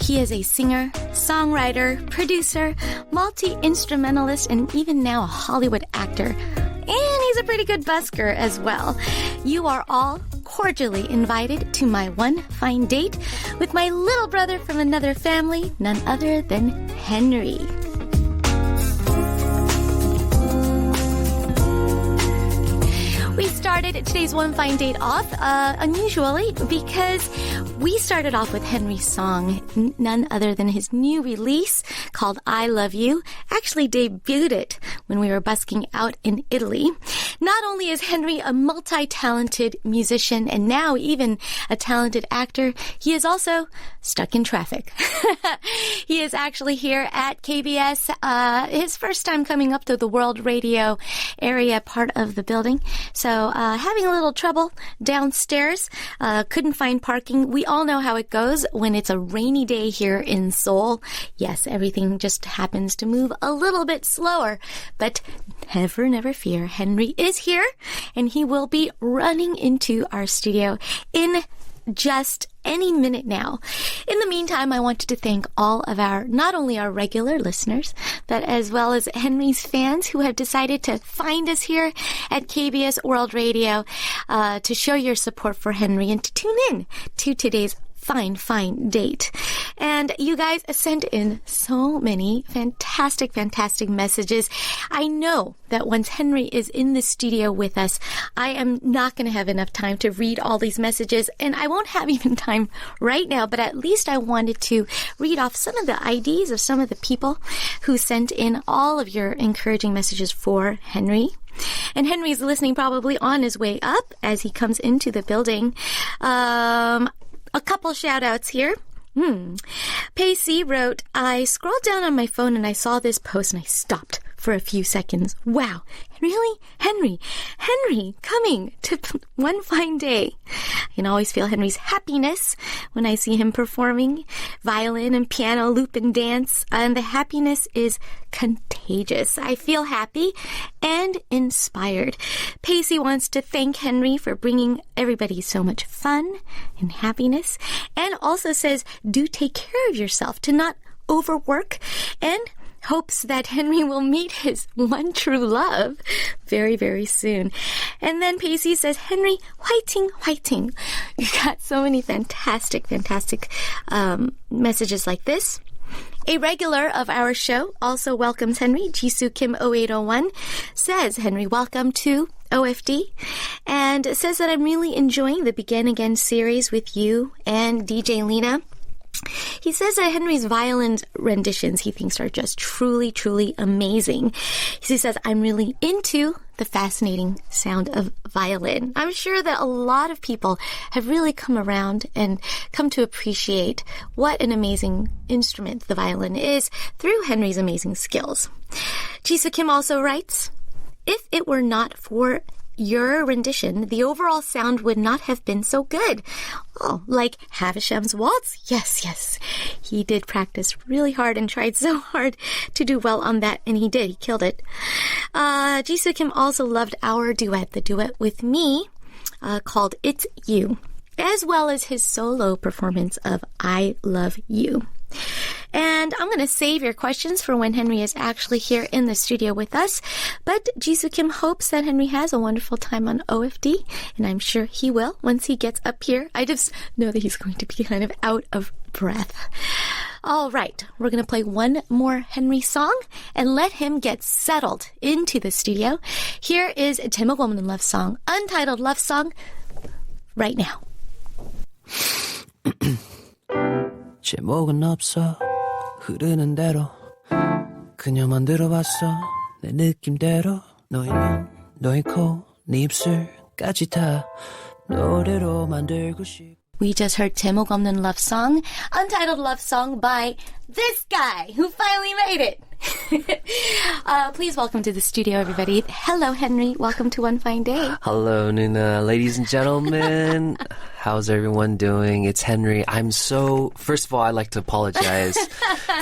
He is a singer, songwriter, producer, multi-instrumentalist, and even now a Hollywood actor. And he's a pretty good busker as well. You are all cordially invited to my one fine date with my little brother from another family, none other than Henry. We started today's One Fine Date off unusually because we started off with Henry's song, none other than his new release called I Love You. Actually debuted it when we were busking out in Italy. Not only is Henry a multi-talented musician and now even a talented actor, he is also stuck in traffic. He is actually here at KBS, his first time coming up to the World Radio area part of the building. So having a little trouble downstairs, couldn't find parking. We all know how it goes when it's a rainy day here in Seoul. Yes, everything just happens to move a little bit slower, but never fear. Henry is here, and he will be running into our studio in just any minute now. In the meantime, I wanted to thank all of not only our regular listeners, but as well as Henry's fans who have decided to find us here at KBS World Radio to show your support for Henry and to tune in to today's fine date. And you guys sent in so many fantastic messages. I know that once Henry is in the studio with us, I am not going to have enough time to read all these messages, and I won't have even time right now, but at least I wanted to read off some of the IDs of some of the people who sent in all of your encouraging messages for Henry. And Henry's listening probably on his way up as he comes into the building. A couple shout-outs here. Pacey wrote, I scrolled down on my phone and I saw this post and I stopped for a few seconds. Wow, really? Henry coming to One Fine Day. I can always feel Henry's happiness when I see him performing violin and piano, loop and dance, and the happiness is contagious. I feel happy and inspired. Pacey wants to thank Henry for bringing everybody so much fun and happiness, and also says, do take care of yourself, to not overwork, and hopes that Henry will meet his one true love very soon. And then Pacey says, Henry, whiting. You got so many fantastic messages like this. A regular of our show also welcomes Henry. Jisoo Kim 0801 says, Henry, welcome to OFD, and says that I'm really enjoying the Begin Again series with you and DJ Lena. He says that Henry's violin renditions he thinks are just truly amazing. He says, I'm really into the fascinating sound of violin. I'm sure that a lot of people have really come around and come to appreciate what an amazing instrument the violin is through Henry's amazing skills. Jisoo Kim also writes, if it were not for your rendition, the overall sound would not have been so good. Oh, like Havisham's Waltz? Yes. He did practice really hard and tried so hard to do well on that, and he did. He killed it. Jisoo Kim also loved our duet, the duet with me, called It's You, as well as his solo performance of I Love You. And I'm going to save your questions for when Henry is actually here in the studio with us. But Jisoo Kim hopes that Henry has a wonderful time on OFD, and I'm sure he will once he gets up here. I just know that he's going to be kind of out of breath. All right, we're going to play one more Henry song and let him get settled into the studio. Here is 제목 없는 love song, untitled love song, right now. 제목은 없어 흐르는 대로 그녀 만들어봤어 내 느낌대로 너의 눈 너의 코 네 입술까지 다 노래로 만들고 싶어. We just heard 제목 없는 love song, untitled love song by this guy who finally made it. Please welcome to the studio, everybody. Hello, Henry. Welcome to One Fine Day. Hello, Nuna. Ladies and gentlemen, how's everyone doing? It's Henry. First of all, I'd like to apologize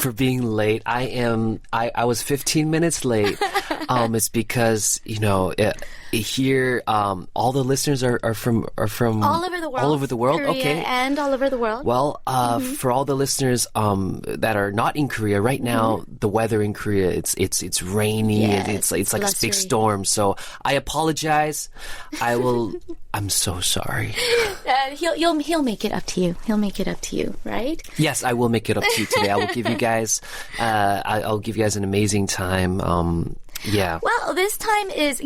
for being late. I was 15 minutes late, It's because, here, all the listeners are from all over the world. All over the world, Korea okay. and all over the world. Well, for all the listeners that are not in Korea right now, the weather in Korea it's rainy. Yes, it's like a big storm. So I apologize. I'm so sorry. He'll make it up to you. He'll make it up to you, right? Yes, I will make it up to you today. I will give you guys. I'll give you guys an amazing time. Yeah. Well, this time is,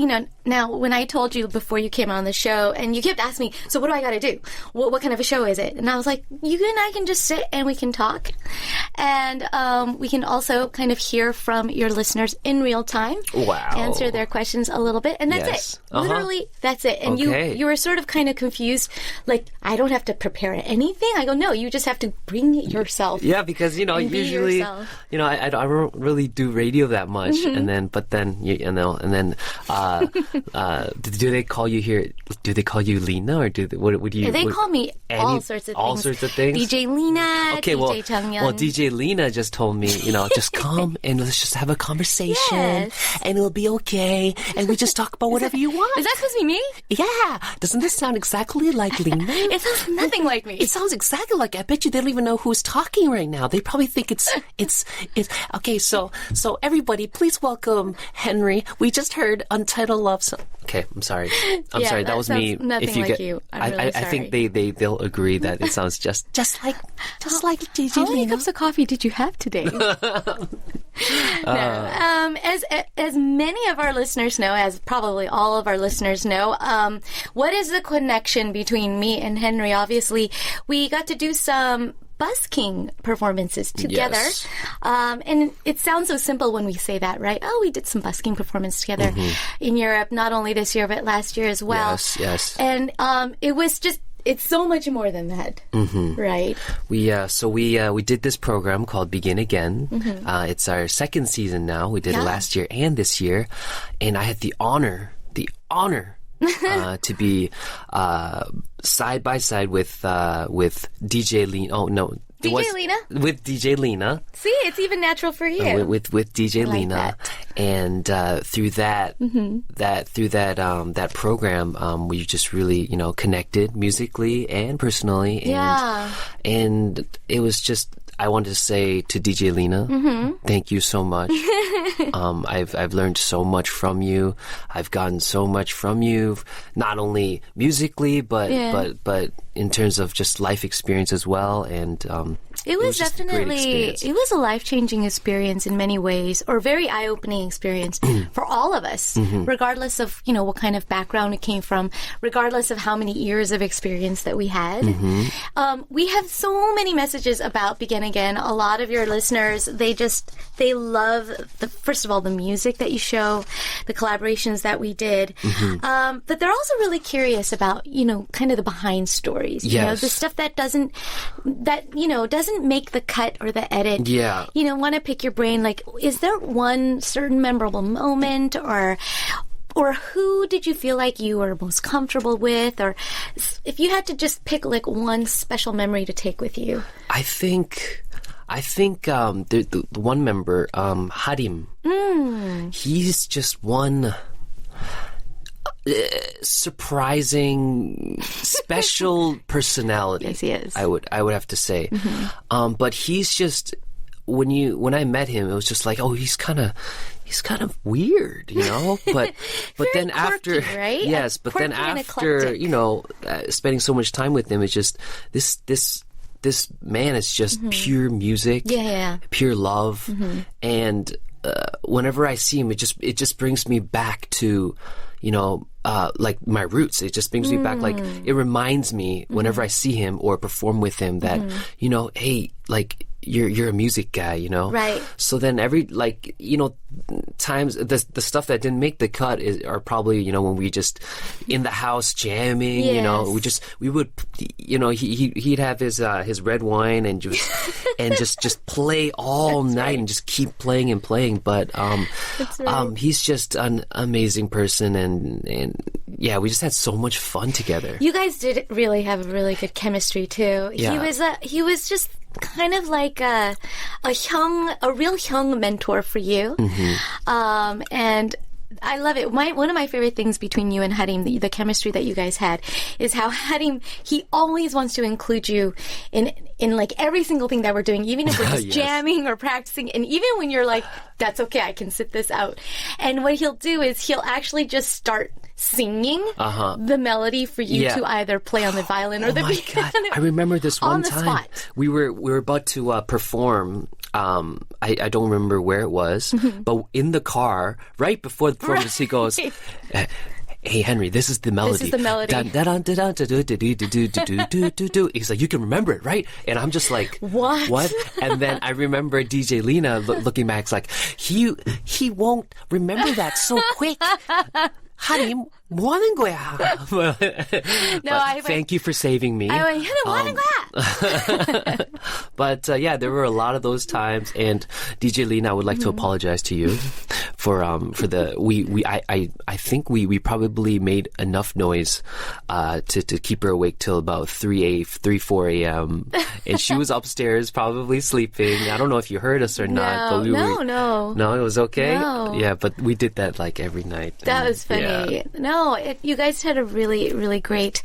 now when I told you before you came on the show and you kept asking me, so what do I got to do? What kind of a show is it? And I was like, you and I can just sit and we can talk. And we can also kind of hear from your listeners in real time. Wow. Answer their questions a little bit. And that's it. Literally, that's it. And you were sort of kind of confused. Like, I don't have to prepare anything. I go, no, you just have to bring yourself. Yeah, because, usually, I don't really do radio that much. But then, do they call you here? Do they call you Lena, or what would you? They call me all sorts of things. All sorts of things. DJ Lena. Okay, DJ Changyeon. Well, DJ Lena just told me, just come and let's just have a conversation, and it'll be okay, and we just talk about whatever you want. Is that supposed to be me? Yeah. Doesn't this sound exactly like Lena? It sounds nothing like me. It sounds exactly like. I bet you they don't even know who's talking right now. They probably think it's okay. So everybody, please welcome Henry. We just heard Untitled Love Song. Okay, I'm sorry. I'm sorry. That was me. Nothing like you. I'm really sorry. I think they'll agree that it sounds just like DJ How many Lena. cups of coffee did you have today? No. As many of our listeners know, as probably all of our listeners know, what is the connection between me and Henry? Obviously, we got to do some busking performances together. Yes. And it sounds so simple when we say that, right? Oh, we did some busking performance together in Europe, not only this year, but last year as well. Yes. And it was just, it's so much more than that, right? We did this program called Begin Again. It's our second season now. We did it last year and this year. And I had the honor to be side by side with DJ Lena. Oh no, DJ Lena with DJ Lena. See, it's even natural for you. With DJ Lena, and through that that program, we just really connected musically and personally, and it was just. I wanted to say to DJ Lena, thank you so much. I've learned so much from you. I've gotten so much from you, not only musically, but in terms of just life experience as well. And it was definitely it was a life-changing experience in many ways, or very eye-opening experience for all of us, regardless of what kind of background it came from, regardless of how many years of experience that we had. We have so many messages about Begin Again. A lot of your listeners, they love first of all the music that you show, the collaborations that we did, but they're also really curious about kind of the behind stories. The stuff that doesn't make the cut or the edit. Want to pick your brain, like, is there one certain memorable moment, or who did you feel like you were most comfortable with, or if you had to just pick like one special memory to take with you? I think the one member, Harim, he's just one surprising, special personality. Yes, he is. I would have to say, but he's just when I met him, it was just like, oh, he's kind of weird, But then quirky, after, right? Yes, but then after spending so much time with him, it's just this man is just pure music, pure love, and whenever I see him, it just brings me back to like my roots. It just brings me back, like it reminds me whenever I see him or perform with him that hey, like you're a music guy, Right. So then every times the stuff that didn't make the cut are probably when we just in the house jamming, we would he'd have his red wine and just play all night, right. And just keep playing and playing. But right. He's just an amazing person, and yeah, we just had so much fun together. You guys did really have a really good chemistry too. Yeah. He was just kind of like a real young mentor for you. And I love it. One of my favorite things between you and Harim, the chemistry that you guys had, is how Harim, he always wants to include you in like every single thing that we're doing, even if we're just jamming or practicing, and even when you're like, that's okay, I can sit this out. And what he'll do is he'll actually just start singing the melody for you to either play on the violin or the piano. God. I remember this one time. Spot. We were about to perform. I don't remember where it was, but in the car, right before the performance, he goes, hey, Henry, this is the melody. This is the melody. He's like, you can remember it, right? And I'm just like, what? And then I remember DJ Lena looking back, like, he won't remember that so quick. 하림, 뭐 하는 거야? Thank you for saving me. I went, 뭐 하는 거야? But yeah, there were a lot of those times, and DJ Lena, I would like to apologize to you for the I think we probably made enough noise to keep her awake till about 4 a.m. and she was upstairs probably sleeping. I don't know if you heard us or not. But no, it was okay. No. Yeah, but we did that like every night. That was funny. Yeah. No, you guys had a really, really great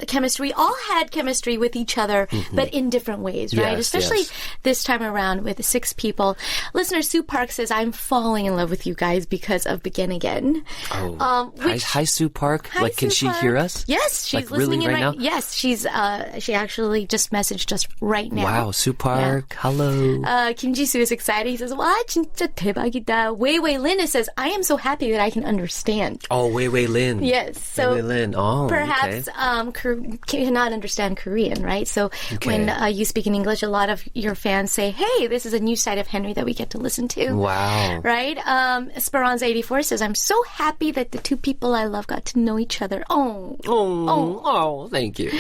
chemistry. We all had chemistry with each other, but in different ways, right? Yes, Especially this time around with 6 people. Listener Sue Park says, I'm falling in love with you guys because of Begin Again. Oh. Hi, Sue Park. Hi, like, can Sue she Park. hear us? Yes, she's like, listening really in right now. Yes, she actually just messaged us right now. Wow, Sue Park. Hello. Kim Ji-soo is excited. He says, 와, 진짜 대박이다. Wei Wei Lin says, I am so happy that I can understand. Oh, Wei Wei Lin. Yes. So Wei Wei Lin. Oh, perhaps cannot understand Korean, right? So when you speak in English, a lot of your fans say, hey, this is a new side of Henry that we get to listen to. Wow. Right? Esperanza84 says, I'm so happy that the 2 people I love got to know each other. Oh, thank you.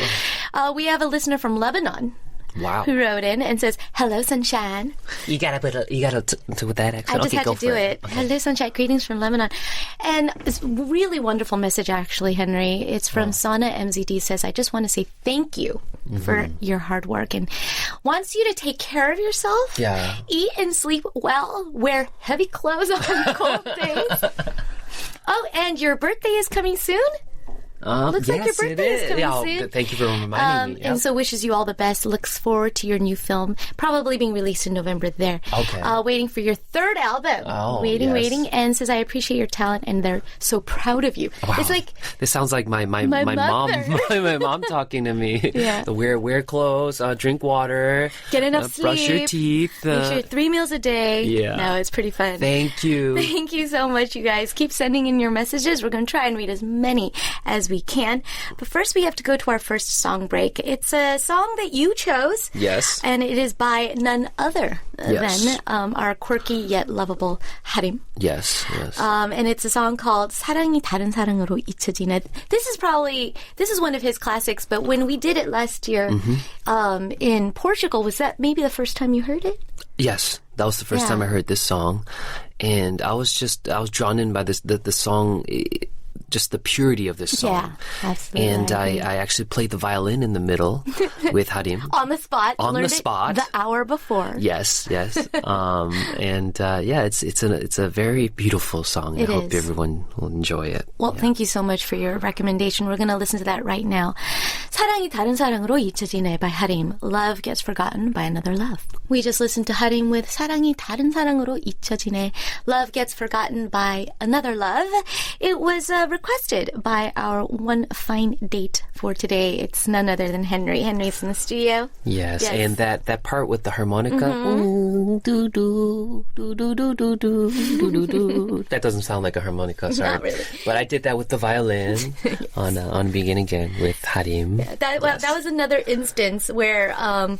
We have a listener from Lebanon. Wow. Who wrote in and says, hello, sunshine. You gotta with that accent. I just had to do it. Okay. Hello, sunshine. Greetings from Lebanon. And it's a really wonderful message, actually, Henry. It's from Sana MZD. Says, I just want to say thank you for your hard work and wants you to take care of yourself. Yeah. Eat and sleep well. Wear heavy clothes on cold days. Oh, and your birthday is coming soon? Looks like your birthday is coming soon. Thank you for reminding me. And so wishes you all the best. Looks forward to your new film, probably being released in November there. Okay. Waiting for your 3rd album. Oh, waiting. And says, I appreciate your talent and they're so proud of you. Wow. It's like... This sounds like my mom. My mom talking to me. Yeah. Wear clothes, drink water. Get enough sleep. Brush your teeth. Make sure 3 meals a day. Yeah. No, it's pretty fun. Thank you. Thank you so much, you guys. Keep sending in your messages. We're going to try and read as many as we can. But first, we have to go to our first song break. It's a song that you chose. Yes. And it is by none other than our quirky yet lovable Harim. Yes. And it's a song called 사랑이 다른 사랑으로 잊혀지네. This is one of his classics, but when we did it last year in Portugal, was that maybe the first time you heard it? Yes. That was the first time I heard this song. And I was drawn in by the song, just the purity of this song. Yeah, absolutely. And I actually played the violin in the middle with Harim. On the spot. On the spot. The hour before. Yes. It's a very beautiful song. I hope everyone will enjoy it. Well, thank you so much for your recommendation. We're going to listen to that right now. 사랑이 다른 사랑으로 잊혀지네 by Harim. Love Gets Forgotten by Another Love. We just listened to Harim with 사랑이 다른 사랑으로 잊혀지네. Love Gets Forgotten by Another Love. It was requested by our one fine date for today. It's none other than Henry. Henry's in the studio. Yes. And that part with the harmonica. That doesn't sound like a harmonica, sorry. Not really. But I did that with the violin on Begin Again with Harim. That was another instance where Harim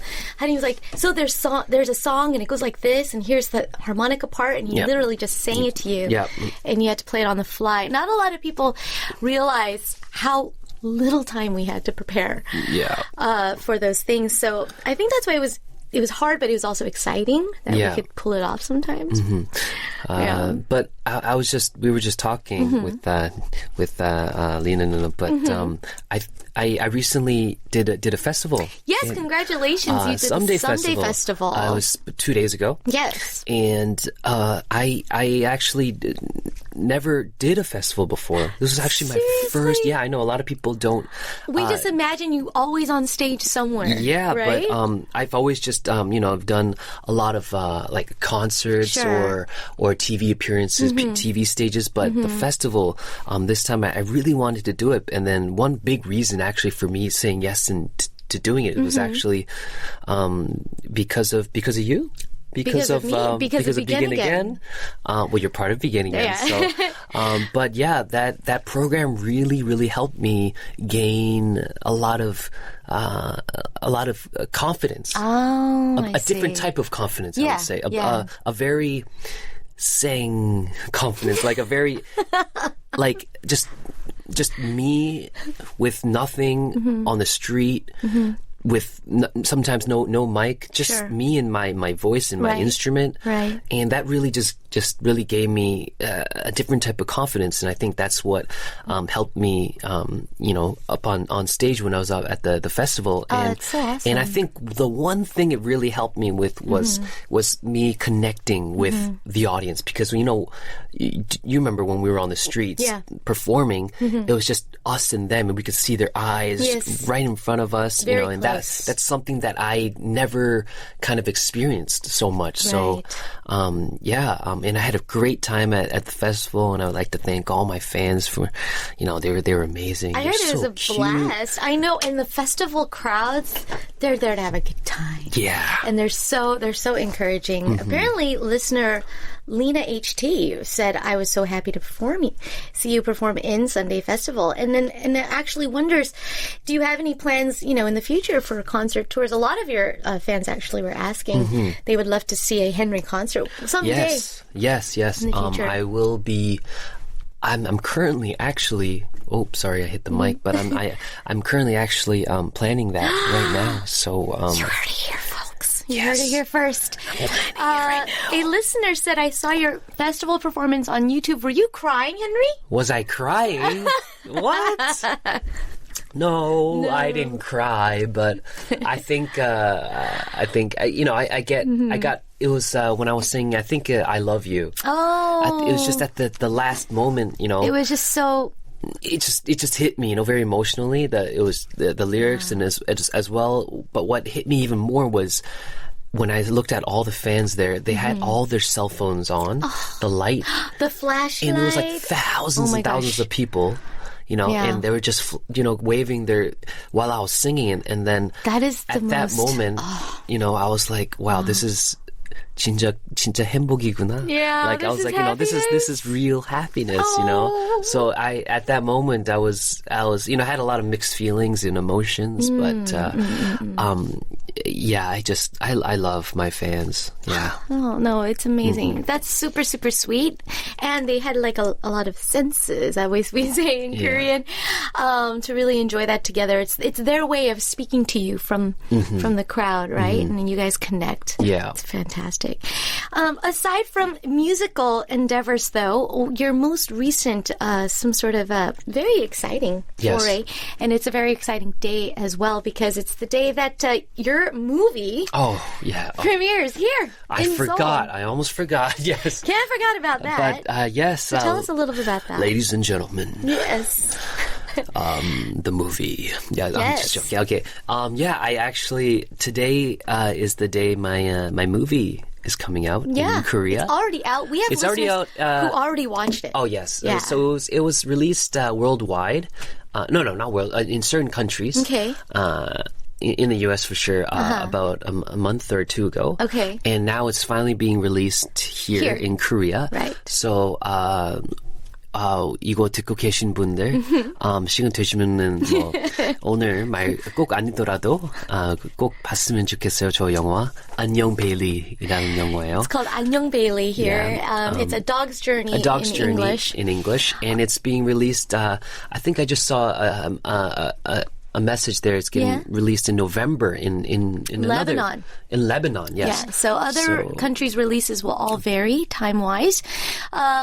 was like, so there's a song and it goes like this and here's the harmonica part and he literally just sang it to you. Yep. And you had to play it on the fly. Not a lot of people realize how little time we had to prepare for those things. So I think that's why it was hard, but it was also exciting that we could pull it off sometimes. But we were just talking with Lena, but I recently did a festival. Yes, congratulations! You did Someday the Someday Festival. It was 2 days ago. Yes, and I actually never did a festival before. This was actually my first. Yeah, I know a lot of people don't. We just imagine you always on stage somewhere. Yeah, right? but I've always just I've done a lot of like concerts or TV appearances, TV stages. But the festival this time I really wanted to do it, and then one big reason actually for me saying yes and to doing it was actually because of you. Because of Begin Again. Well, you're part of Begin Again. Yeah. So, but yeah, that program really helped me gain a lot of confidence. A different type of confidence, I would say. A very saying confidence, like a very like just me with nothing on the street. With sometimes no mic, just me and my voice and my instrument, and that really just really gave me a different type of confidence, and I think that's what helped me, up on stage when I was out at the festival. And that's so awesome. And I think the one thing it really helped me with was me connecting with the audience, because you remember when we were on the streets performing, it was just us and them, and we could see their eyes right in front of us, and that's something that I never kind of experienced so much. So, and I had a great time at the festival, and I would like to thank all my fans for, they were amazing. I heard it was a blast. I know, and the festival crowds, they're there to have a good time. Yeah, and they're so encouraging. Apparently, listener Lena HT said, I was so happy to see you perform in Sunday Festival. And it actually wonders, do you have any plans, in the future for concert tours? A lot of your fans actually were asking they would love to see a Henry concert someday. Yes. In the future. I will be. I'm currently actually. Oh, sorry, I hit the mic. But I'm currently actually planning that right now. So you heard it here, folks. You heard it here first. A listener said, I saw your festival performance on YouTube. Were you crying, Henry? Was I crying? What? No, I didn't cry, but I think I got. It was when I was singing. I think I Love You. Oh, it was just at the last moment. It was just so. It just hit me, very emotionally. That it was the lyrics and as well. But what hit me even more was when I looked at all the fans there. They had all their cell phones on, the light, the flashlight, and there was like thousands and thousands of people. And they were just, waving while I was singing. And then that moment, I was like, wow, this is 진짜 행복이구나. Yeah, like I was like, this is real happiness, So at that moment I was I had a lot of mixed feelings and emotions, but I love my fans. Yeah. Oh no, it's amazing. That's super, super sweet. And they had like a lot of senses, I always say in Korean, to really enjoy that together. It's their way of speaking to you from the crowd, right? And then you guys connect. Yeah. It's fantastic. Aside from musical endeavors, though, your most recent, some sort of very exciting foray, and it's a very exciting day as well, because it's the day that your movie premieres here. I forgot. I almost forgot. Yes. Can't forget about that. But yes. So tell us a little bit about that. Ladies and gentlemen. Yes. The movie. Yeah, yes. I'm just joking. Okay. I actually, today is the day my movie is coming out in Korea. It's already out. We have listeners who already watched it. Oh, yes. Yeah. So it was released worldwide. No, not world. In certain countries. Okay. In the U.S. for sure, about a month or two ago. Okay. And now it's finally being released here. In Korea. Right. So, 이거 듣고 계신 분들, 시간 되시면은 오늘 말 꼭 아니더라도 꼭 봤으면 좋겠어요. 저 영화 안녕 베일리라는 영화예요. It's called 안녕 Bailey here. It's a dog's journey. A dog's in journey English. in English, and it's being released. I think I just saw a message there. It's getting released in November in Lebanon. In Lebanon, yes. Yeah, so other countries' releases will all vary time-wise.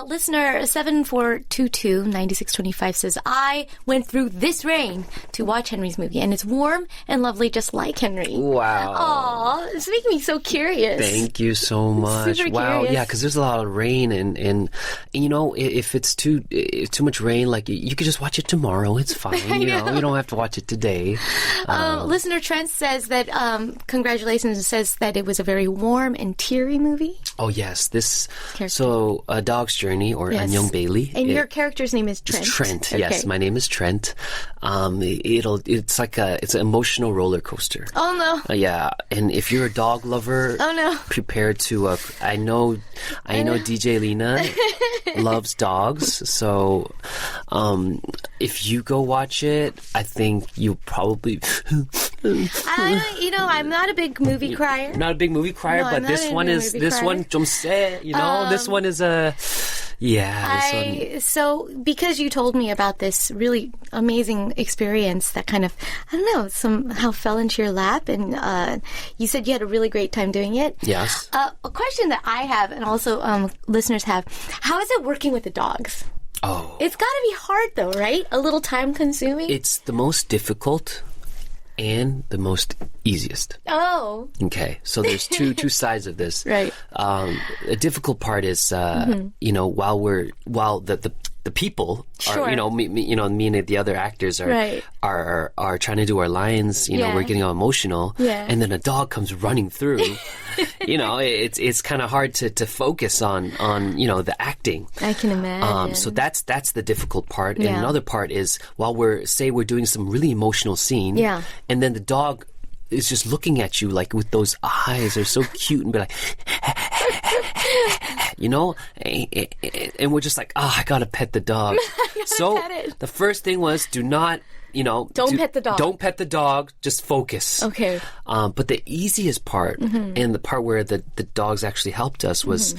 Listener 7422-9625 says, I went through this rain to watch Henry's movie, and it's warm and lovely just like Henry. Wow. Aw, it's making me so curious. Thank you so much. Super wow, curious. yeah, because there's a lot of rain, and you know, if it's too much rain, like you could just watch it tomorrow. It's fine. You know, you don't have to watch it today. Listener Trent says that congratulations, and says that it was a very warm and teary movie. Oh yes, A Dog's Journey or Annyeong Bailey. And your character's name is Trent. It's Trent. Okay. Yes, my name is Trent. It's an emotional roller coaster. Oh no. Yeah, and if you're a dog lover, prepare to. I know DJ Lena loves dogs, so if you go watch it, I think you'll probably. I'm not a big movie crier. Not a big movie crier, but this one 좀 세. This one is a. Yeah. So because you told me about this really amazing experience that kind of, I don't know, somehow fell into your lap, and you said you had a really great time doing it. Yes. A question that I have, and also listeners have, how is it working with the dogs? Oh. It's got to be hard though, right? A little time consuming? It's the most difficult and the most easiest. Oh. Okay, so there's two sides of this. Right. The difficult part is, while the people are, me and the other actors are trying to do our lines. We're getting all emotional, and then a dog comes running through. It's kind of hard to focus on the acting. I can imagine. So that's the difficult part, and another part is while we're doing some really emotional scene, and then the dog is just looking at you like with those eyes. They're so cute and be like. And we're just like, I gotta pet the dog. So the first thing was, do not, don't pet the dog. Don't pet the dog. Just focus. Okay. But the easiest part, and the part where the dogs actually helped us, was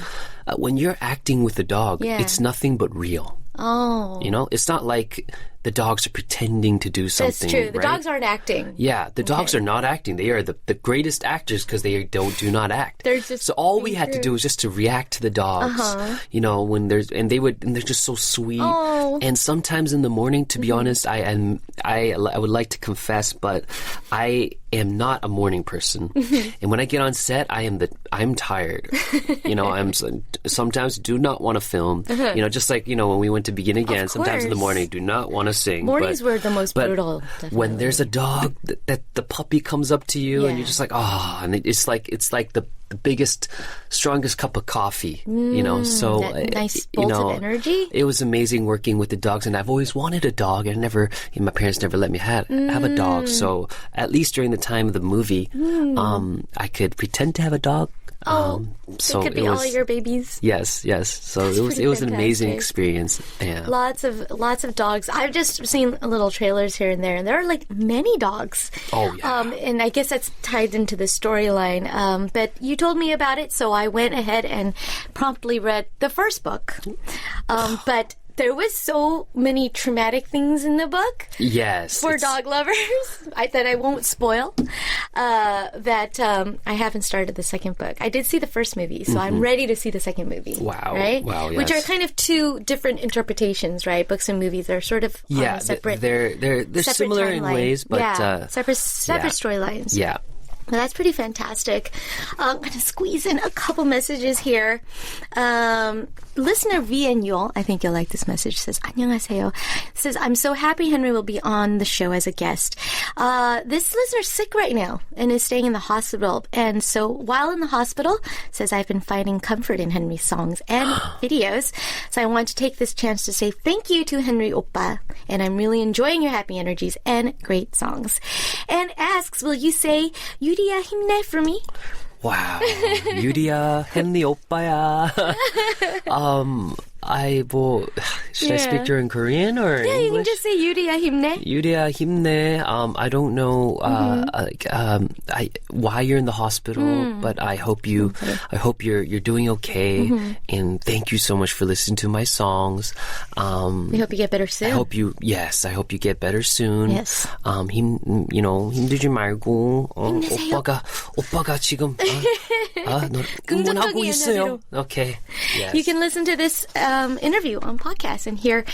when you're acting with the dog, it's nothing but real. Oh. It's not like the dogs are pretending to do something. That's true. The dogs aren't acting. Yeah, the dogs are not acting. They are the greatest actors because they do not act. They're just so all we had to do was just to react to the dogs. When they're just so sweet. Oh. And sometimes in the morning, to be honest, I would like to confess, but I am not a morning person. And when I get on set, I'm tired. I'm sometimes do not want to film. Just like when we went to Begin Again, sometimes in the morning do not want to sing. Mornings were the most brutal. Definitely. When there's a dog that the puppy comes up to you and you're just like, and it's like the biggest, strongest cup of coffee, so that nice bolt of energy. It was amazing working with the dogs, and I've always wanted a dog, and my parents never let me have a dog. So at least during the time of the movie, I could pretend to have a dog. So it could be all your babies. Yes. So it was an amazing experience. Yeah. Lots of dogs. I've just seen little trailers here and there, and there are like many dogs. Oh yeah. And I guess that's tied into the storyline. But you told me about it, so I went ahead and promptly read the first book. But there was so many traumatic things in the book. Yes. For dog lovers that I won't spoil. That I haven't started the second book. I did see the first movie, so I'm ready to see the second movie. Wow. Right? Wow, yes. Which are kind of two different interpretations, right? Books and movies are sort of separate. They're similar timeline. In ways, but separate storylines. Yeah. Well, that's pretty fantastic. I'm going to squeeze in a couple messages here. Listener VNUL, I think you'll like this message, says, 안녕하세요. Says, I'm so happy Henry will be on the show as a guest. This listener's sick right now and is staying in the hospital. And so while in the hospital, says, I've been finding comfort in Henry's songs and videos. So I want to take this chance to say thank you to Henry Oppa. And I'm really enjoying your happy energies and great songs. And asks, will you say, 유리야 힘내 for me? Wow. 유리야, 헨리 오빠야. Should I speak during Korean or Yeah, English? you can just say 유리야 힘내. 유리야 힘내. I don't know why you're in the hospital, but I hope you're doing okay. And thank you so much for listening to my songs. We hope you get better soon. I hope you get better soon. Yes. 힘들지 말고 힘내세요. 오빠가 지금 응원하고 있어요. Okay. Yes. You can listen to this interview on podcast and hear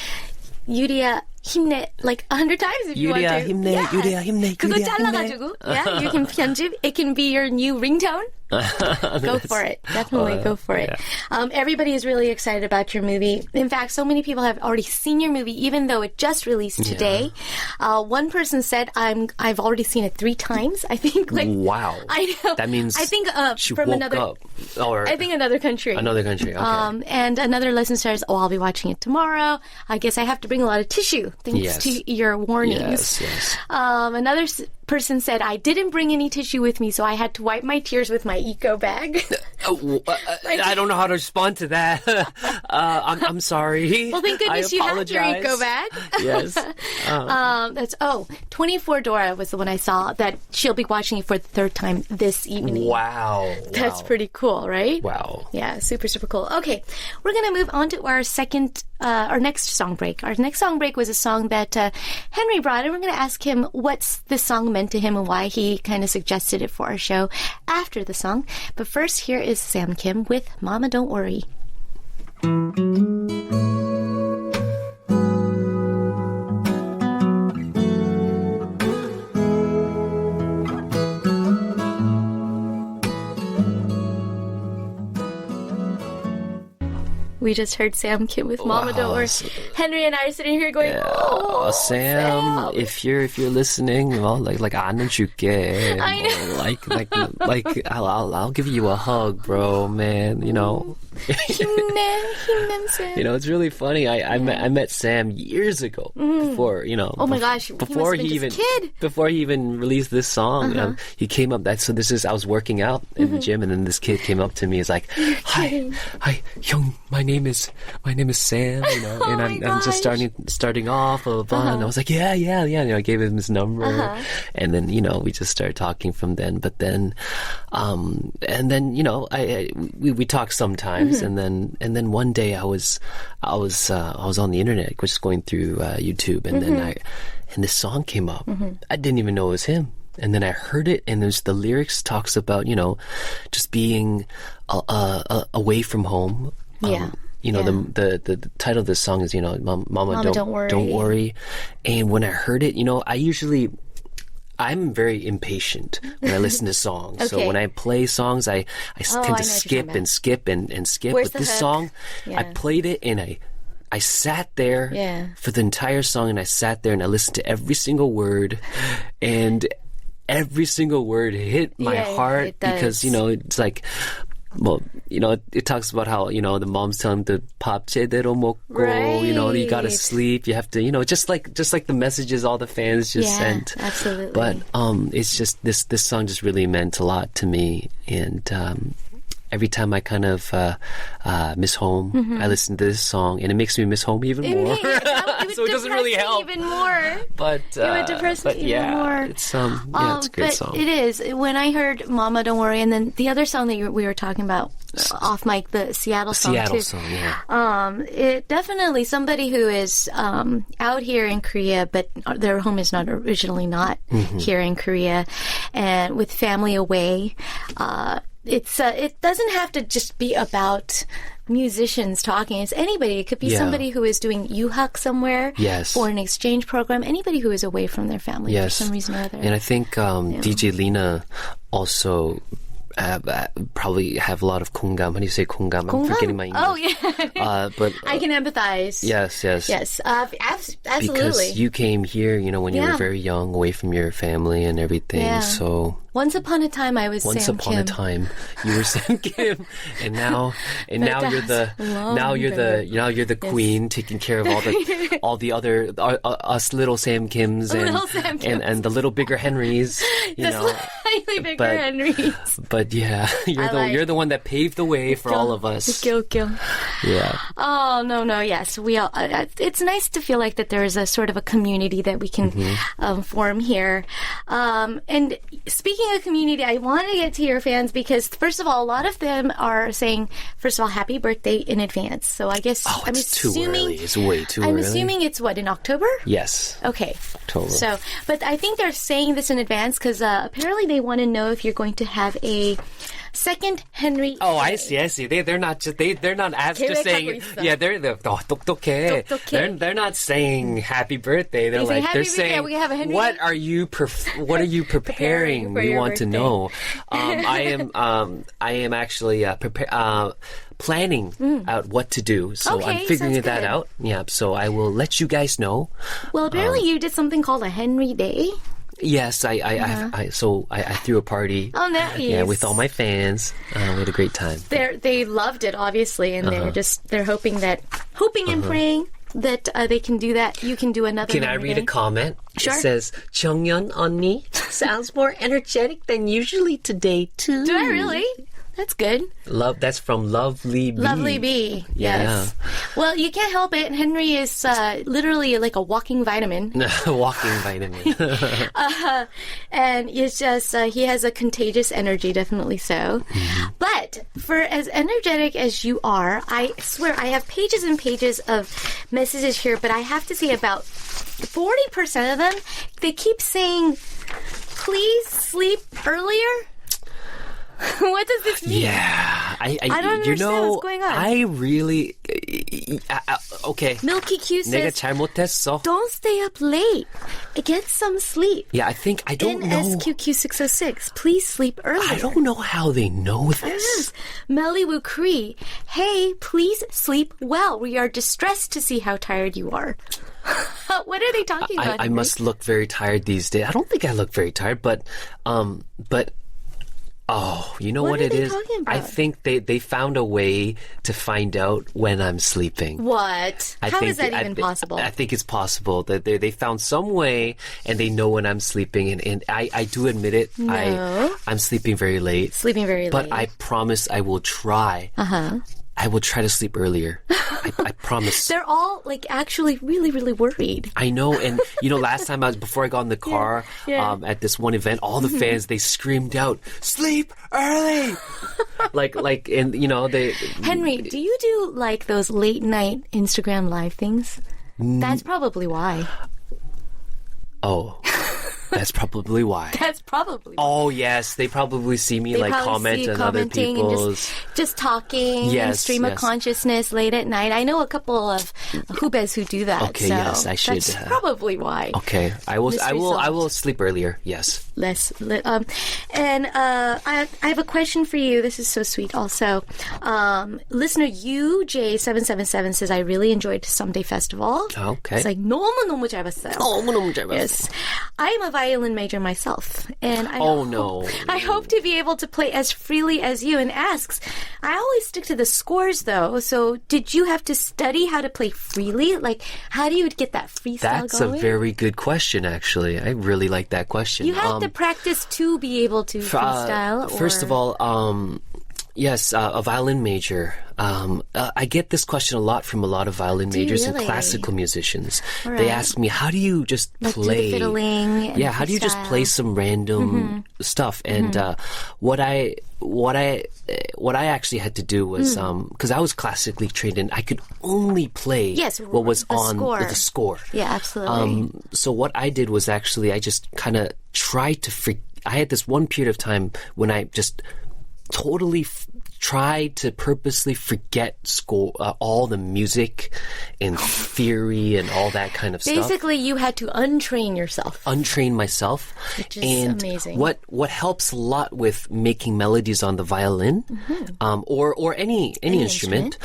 유리야 힘내 like 100 times if you want to. 유리야 힘내, Yeah. 유리야 힘내, 그거 유리야 잘라가지고. Yeah, you can 편집. It can be your new ringtone. Go for it. Definitely go for it. Yeah. Everybody is really excited about your movie. In fact, so many people have already seen your movie, even though it just released today. One person said, I've already seen it 3 times. I think wow. I know. That means I think she from woke another up. Or I think another country. Another country. Okay. And another listener says, I'll be watching it tomorrow. I guess I have to bring a lot of tissue thanks to your warnings. Yes. Another person said, I didn't bring any tissue with me, so I had to wipe my tears with my eco bag. I don't know how to respond to that. I'm sorry. Well, thank goodness you have your eco bag. Yes. That's 24 Dora was the one I saw that she'll be watching it for the 3rd time this evening. Wow. That's pretty cool, right? Wow. Yeah, super, super cool. Okay, we're going to move on to our next song break. Our next song break was a song that Henry brought, and we're going to ask him what's this song meant to him and why he kind of suggested it for our show after the song. But first, here is Sam Kim with Mama Don't Worry. We just heard Sam Kim with Mama Don't Worry. Henry and I are sitting here going, Sam, if you're listening, well, like 아는 줄게. I know. Like I'll give you a hug, bro, man. 힘냄새. It's really funny. I met Sam years ago before, Oh my gosh, before he even released this song. He came up. I was working out in the gym, and then this kid came up to me. He's like, "Hi, young, my name is Sam." And I'm just starting off, blah, blah, blah. And I was like, yeah. I gave him his number, and then we just started talking from then. But then, we talked sometimes, and then one day I was on the internet, just going through YouTube, and then this song came up. I didn't even know it was him. And then I heard it, and the lyrics talks about, just being away from home. The title of this song is, Mama don't worry. And when I heard it, I'm very impatient when I listen to songs. Okay. So when I play songs, I tend to skip and skip and skip. Where's But this song, I played it and I sat there for the entire song, and I sat there and I listened to every single word, and every single word hit my heart because, it's like, well, it talks about how, the mom's telling him to 밥 제대로 먹고, you gotta sleep, you have to, just like the messages all the fans just sent. Absolutely. But it's just this song just really meant a lot to me, and every time I kind of miss home, I listen to this song, and it makes me miss home even more. So it doesn't really help. Even more. But it would depress me even more. It's a great song. It is. When I heard "Mama Don't Worry," and then the other song that we were talking about off mic, the Seattle song too. It definitely somebody who is out here in Korea, but their home is originally not here in Korea, and with family away. It doesn't have to just be about musicians talking. It's anybody. It could be somebody who is doing yuhak somewhere or an exchange program. Anybody who is away from their family for some reason or other. And I think DJ Lena also probably have a lot of 공감. How do you say 공감? I'm forgetting my English. Oh, yeah. But I can empathize. Yes. Absolutely. Because you came here, when you were very young, away from your family and everything. So Once upon a time, I was Once Sam upon Kim. a time, you were Sam Kim, and now you're the queen, taking care of all the other us little Sam Kims and the little bigger Henrys. Slightly bigger Henrys. But yeah, you're the one that paved the way for all of us. Yeah. Oh no, yes, we all. It's nice to feel like that there is a sort of a community that we can form here. And speaking of community, I want to get to your fans because, first of all, a lot of them are saying, first of all, happy birthday in advance. So I guess I'm assuming too early. It's way too early. I'm assuming it's what, in October? Yes. Okay. October. So, but I think they're saying this in advance because apparently they want to know if you're going to have a second Henry. Oh, I see. They're not just they're not as just saying. Yeah, they're 똑똑해. They're not saying happy birthday. They're saying we have a Henry. what are you preparing? We want to know. I am actually planning out what to do. So Okay, I'm figuring sounds that good. out. Yeah. So I will let you guys know. Well, apparently you did something called a Henry Day. Yes, I threw a party. Oh, nice. Yeah, with all my fans. We had a great time. They loved it, obviously, and they're hoping and praying that they can do that. You can do another. Can I read a comment? Sure. It says, 정연 언니 sounds more energetic than usually today too. Do I really? That's good. That's from Lovely B. Lovely B. Yes. Yeah. Well, you can't help it. Henry is literally like a walking vitamin. Walking vitamin. And it's just, he has a contagious energy, definitely so. Mm-hmm. But for as energetic as you are, I swear I have pages and pages of messages here, but I have to say about 40% of them, they keep saying, please sleep earlier. What does this mean? Yeah, I don't understand what's going on. I really okay. Milky Q 내가 says, 잘못했어. don't stay up late. Get some sleep. Yeah, I don't know. NSQQ606, please sleep earlier. I don't know how they know this. Yes. Meliwu Cree, hey, please sleep well. We are distressed to see how tired you are. What are they talking about? I must look very tired these days. I don't think I look very tired, but oh, you know what it is? Talking about? I think they found a way to find out when I'm sleeping. What? How is that even possible? I think it's possible that they found some way and they know when I'm sleeping. And I do admit it. No. I'm sleeping very late. Sleeping very late. But I promise I will try. I will try to sleep earlier. I promise. They're all like actually really, really worried. I know, and last time before I got in the car at this one event, all the fans they screamed out, "Sleep early!" and they. Henry, do you do like those late night Instagram live things? That's probably why. Oh. That's probably why. That's probably why. Oh, yes. They probably see me comment on other people's... And just talking, yes, stream of consciousness late at night. I know a couple of hubes who do that. Okay, so yes, I should. That's probably why. Okay, I will sleep earlier. Yes. And I have a question for you. This is so sweet. Also, listener UJ777 says I really enjoyed Someday Festival. Okay. It's like 너무 잘 봤어요. 너무 잘 봤어요. Yes. I am a violin major myself, and I hope to be able to play as freely as you. And asks, I always stick to the scores though. So, did you have to study how to play freely? Like, how do you get that freestyle That's going? a very good question, actually. I really like that question. You have to practice to be able to freestyle. First of all, yes, a violin major. I get this question a lot from a lot of violin majors and classical musicians. Right. They ask me, how do you just play? Do the fiddling and how do you just play some random stuff? And what I actually had to do was because I was classically trained and I could only play what was on the score. Yeah, absolutely. So what I did was actually I just kind of tried to I had this one period of time when I just totally tried to purposely forget all the music and theory and all that kind of stuff. Basically, you had to untrain yourself. Untrain myself. Which is amazing. What helps a lot with making melodies on the violin or any instrument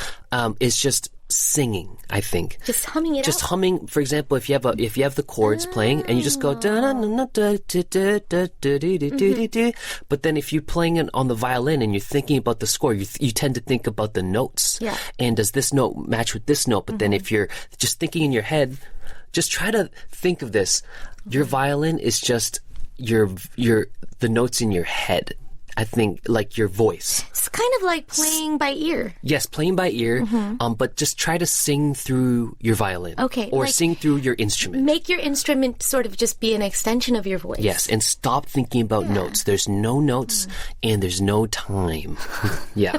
is just singing, I think. Just humming it Just out? humming, for example, if you have the chords playing and you just go but then if you're playing it on the violin and you're thinking about the score, you tend to think about the notes. Yeah. And does this note match with this note? But then if you're just thinking in your head, just try to think of this. Your violin is just the notes in your head. I think, like your voice. It's kind of like playing by ear. Yes, playing by ear, but just try to sing through your violin. Okay. Or like, sing through your instrument. Make your instrument sort of just be an extension of your voice. Yes, and stop thinking about notes. There's no notes and there's no time. Yeah.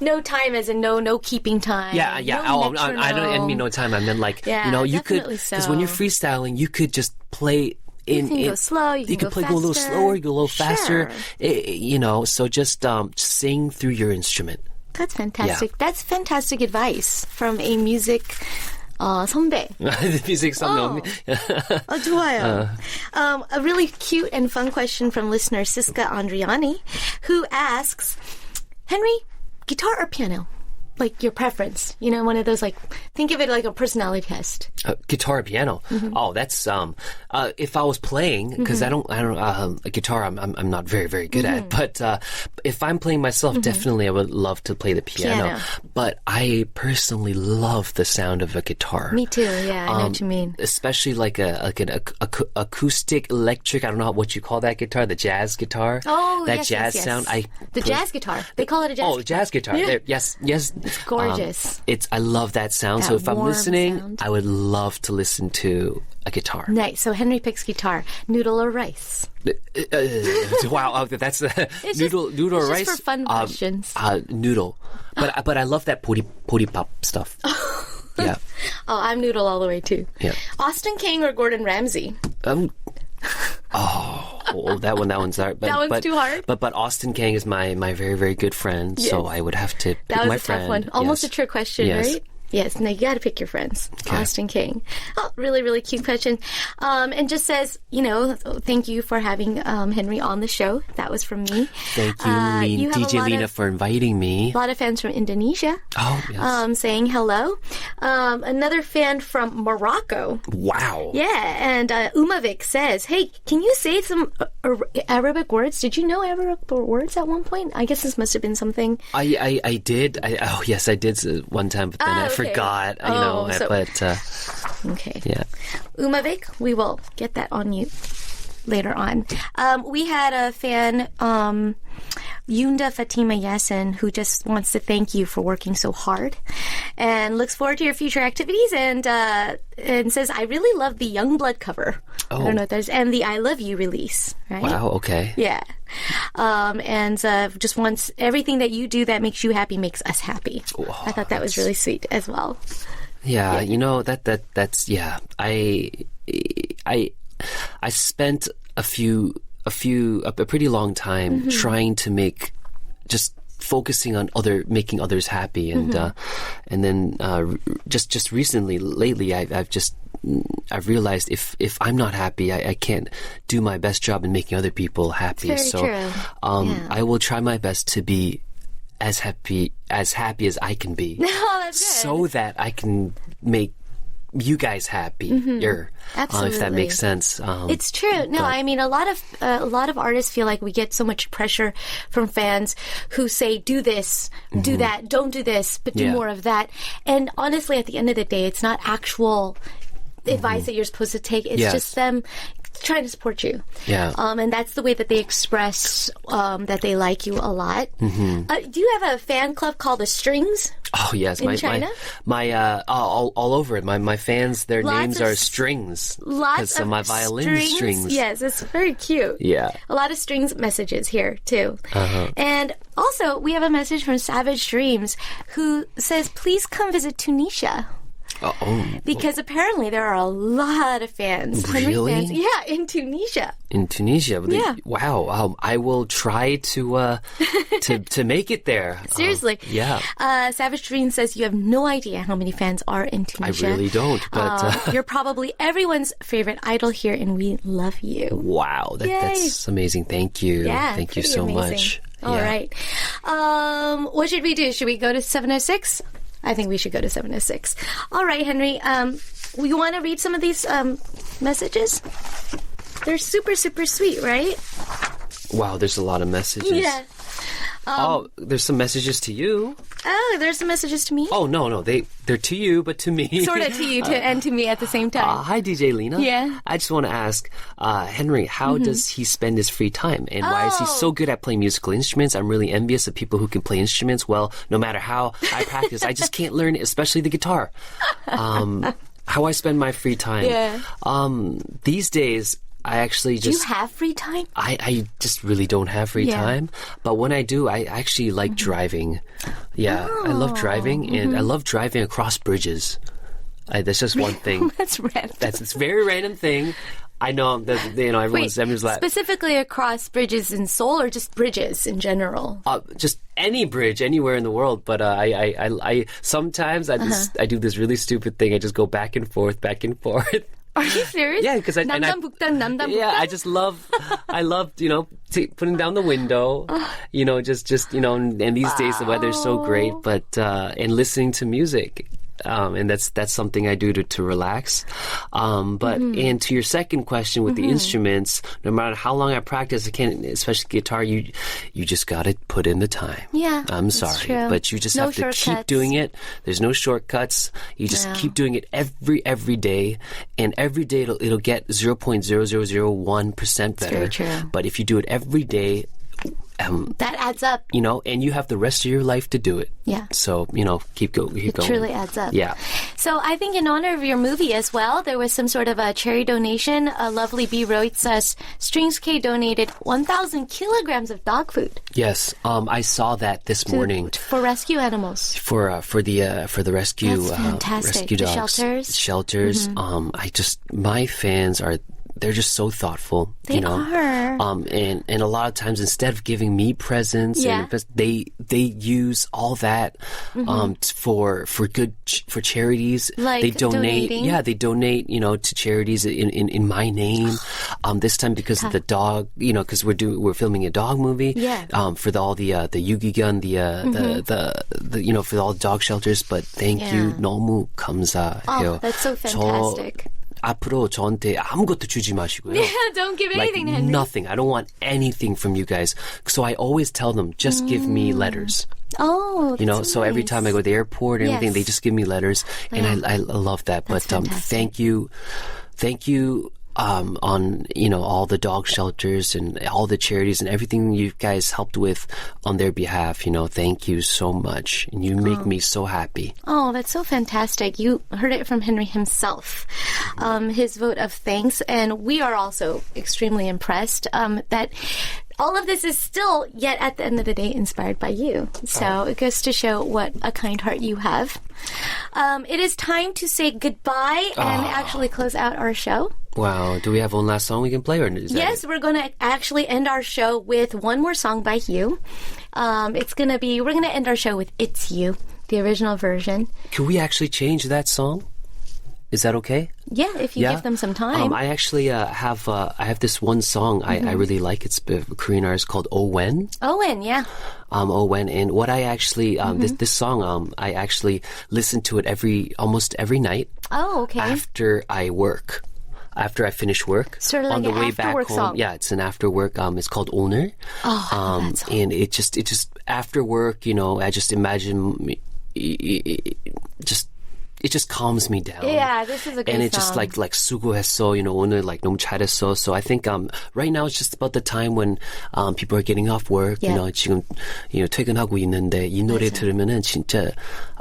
No time as in no keeping time. Yeah. No I don't mean no time. I meant like, yeah, you could, because when you're freestyling, you could just play you can go slow, you can play faster. Go a little slower, you go a little faster. Sure. So just sing through your instrument. That's fantastic. Yeah. That's fantastic advice from a music 선배. Music 선배. 좋아요. A really cute and fun question from listener Siska Andriani, who asks, Henry, guitar or piano? Like your preference, one of those, like, think of it like a personality test. Guitar or piano? Oh, that's if I was playing, because I don't a guitar I'm not very, very good at, but if I'm playing myself, definitely I would love to play the piano. But I personally love the sound of a guitar. Me too. Yeah, I know what you mean. Especially like an acoustic electric. I don't know what you call that guitar, the jazz guitar. Oh, that yes, jazz yes. sound. The jazz guitar. They call it a jazz. Oh, jazz guitar. Yeah. Yes. It's gorgeous. I love that sound. That so if I'm warm listening, sound. I would love to listen to a guitar. Nice. So Henry picks guitar. Noodle or rice? Wow, that's noodle or it's rice. Just for fun questions. Noodle, but I love that pori pop stuff. Yeah. Oh, I'm noodle all the way too. Yeah. Austin King or Gordon Ramsay? That one's hard. But, that one's too hard? But Austin Kang is my very, very good friend, so I would have to pick my friend. That was a tough one. Almost a trick question, yes. right? Yes, now you got to pick your friends. Okay. Austin King. Oh, really, really cute question. And just says, thank you for having Henry on the show. That was from me. Thank you, DJ Lena, for inviting me. A lot of fans from Indonesia. Oh, yes. Saying hello. Another fan from Morocco. Wow. Yeah, and Umavik says, hey, can you say some Arabic words? Did you know Arabic words at one point? I guess this must have been something. I did. Yes, I did one time, but then I forgot. Okay. Yeah. Umavik, we will get that on you later on. We had a fan, Yunda Fatima Yasin, who just wants to thank you for working so hard and looks forward to your future activities and says, I really love the Youngblood cover. I don't know what that is. And the I Love You release, right? Wow, okay. Yeah. And just wants everything that you do that makes you happy makes us happy. Oh, I thought that was really sweet as well. Yeah, that's yeah. I spent a pretty long time trying to just focusing on making others happy, and then just recently, lately, I've realized if I'm not happy, I can't do my best job in making other people happy. Very true. I will try my best to be as happy as I can be, that's good. so that I can make you guys happy. Absolutely. If that makes sense. It's true. No, I mean, a lot of artists feel like we get so much pressure from fans who say, do this, do that, don't do this, but do more of that. And honestly, at the end of the day, it's not actual advice that you're supposed to take. It's just them trying to support you. Yeah. And that's the way that they express that they like you a lot. Do you have a fan club called the Strings? Oh yes, in China? My all over it. My fans, their names are Strings. Lots of my violin strings. Yes, it's very cute. Yeah, a lot of strings messages here too. And also, we have a message from Savage Dreams, who says, "Please come visit Tunisia." Because apparently there are a lot of fans. Really? Fans. Yeah, in Tunisia. In Tunisia? Yeah. Wow. I will try to make it there. Seriously. Yeah. Savage Dream says you have no idea how many fans are in Tunisia. I really don't. But you're probably everyone's favorite idol here, and we love you. Wow. That's amazing. Thank you. Yeah, Thank you so amazing. much. All right. What should we do? Should we go to 706? I think we should go to 7 to 6. All right, Henry. You want to read some of these messages? They're super, super sweet, right? Wow, there's a lot of messages. Yeah. There's some messages to you. Oh, there's some messages to me? Oh, no. They're to you, but to me. Sort of to you and to me at the same time. Hi, DJ Lena. Yeah. I just want to ask, Henry, how does he spend his free time? And why is he so good at playing musical instruments? I'm really envious of people who can play instruments well, no matter how I practice. I just can't learn it, especially the guitar. How I spend my free time. Yeah. These days, I actually just... Do you have free time? I just really don't have free time. But when I do, I actually like driving. Yeah, I love driving, and I love driving across bridges. That's just one thing. That's random. It's a very random thing. I know that everyone's like... Specifically across bridges in Seoul or just bridges in general? Just any bridge anywhere in the world. But I sometimes I do this really stupid thing. I just go back and forth. Are you serious? Yeah, because 남단 북단 남단 북단. Yeah, I just love putting down the window, just and these days the weather's so great, but and listening to music. And that's something I do to relax. But and to your second question with the instruments, no matter how long I practice, especially guitar, you just got to put in the time. Yeah, I'm sorry, true. but you just have to keep doing it. There's no shortcuts. You just keep doing it every day, and every day it'll get 0.0001% better. Very true. But if you do it every day, that adds up. And you have the rest of your life to do it. Yeah. So, keep going. It truly adds up. Yeah. So I think in honor of your movie as well, there was some sort of a charity donation. A lovely B wrote says, string-xing donated 1,000 kilograms of dog food. Yes. I saw that this morning. For rescue animals. For the rescue, That's fantastic. rescue dogs. Shelters. My fans they're just so thoughtful. They are. And a lot of times instead of giving me presents, they use all that for charities. Like they donate. donating? Yeah, they donate. To charities in my name. This time because of the dog. Because we're filming a dog movie. Yeah. For all the 유기견, the for all the dog shelters. But thank you. 너무 감사해요. That's so fantastic. 앞으로 저한테 아무것도 주지 마시고요. Yeah, don't give anything to Henry. Nothing. I don't want anything from you guys. So I always tell them, just give me letters. Oh, that's so nice. every time I go to the airport or anything, they just give me letters. Yeah. And I love that. That's but thank you. On all the dog shelters and all the charities and everything you guys helped with on their behalf. Thank you so much, and you make me so happy. Oh, that's so fantastic! You heard it from Henry himself, his vote of thanks, and we are also extremely impressed that. All of this is still, yet at the end of the day, inspired by you. So it goes to show what a kind heart you have. It is time to say goodbye and actually close out our show. Wow. Do we have one last song we can play? Or is yes, we're going to actually end our show with one more song by you. We're going to end our show with It's You, the original version. Can we actually change that song? Is that okay? Yeah, if you give them some time. I actually have this one song I really like. It's a Korean artist called Owen. Owen, yeah. Owen, and what I actually this song I actually listen to it almost every night. Oh, okay. After I work. After I finish work, sort of like on the an way after back work home. song. Yeah, it's an after work. It's called 오늘. Oh, that's and it just after work, I just imagine it just calms me down. Yeah, this is a good song. And it's just like 수고했어, 오늘 너무 잘했어. So I think right now it's just about the time when people are getting off work. 지금 퇴근하고 있는데 이 노래 들으면은 진짜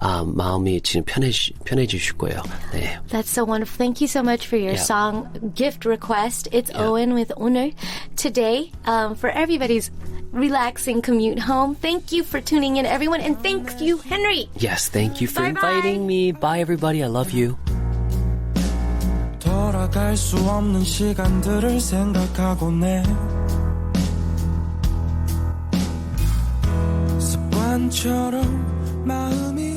마음이 지금 편해지실 거예요. 네. That's so wonderful. Thank you so much for your song gift request. It's Owen with 오늘. Today, for everybody's relaxing commute home. Thank you for tuning in, everyone, and thank you, Henry. Yes, thank you for inviting me. Bye, everybody. I love you. 돌아갈 수 없는 시간들을 생각하고네 습관처럼 마음이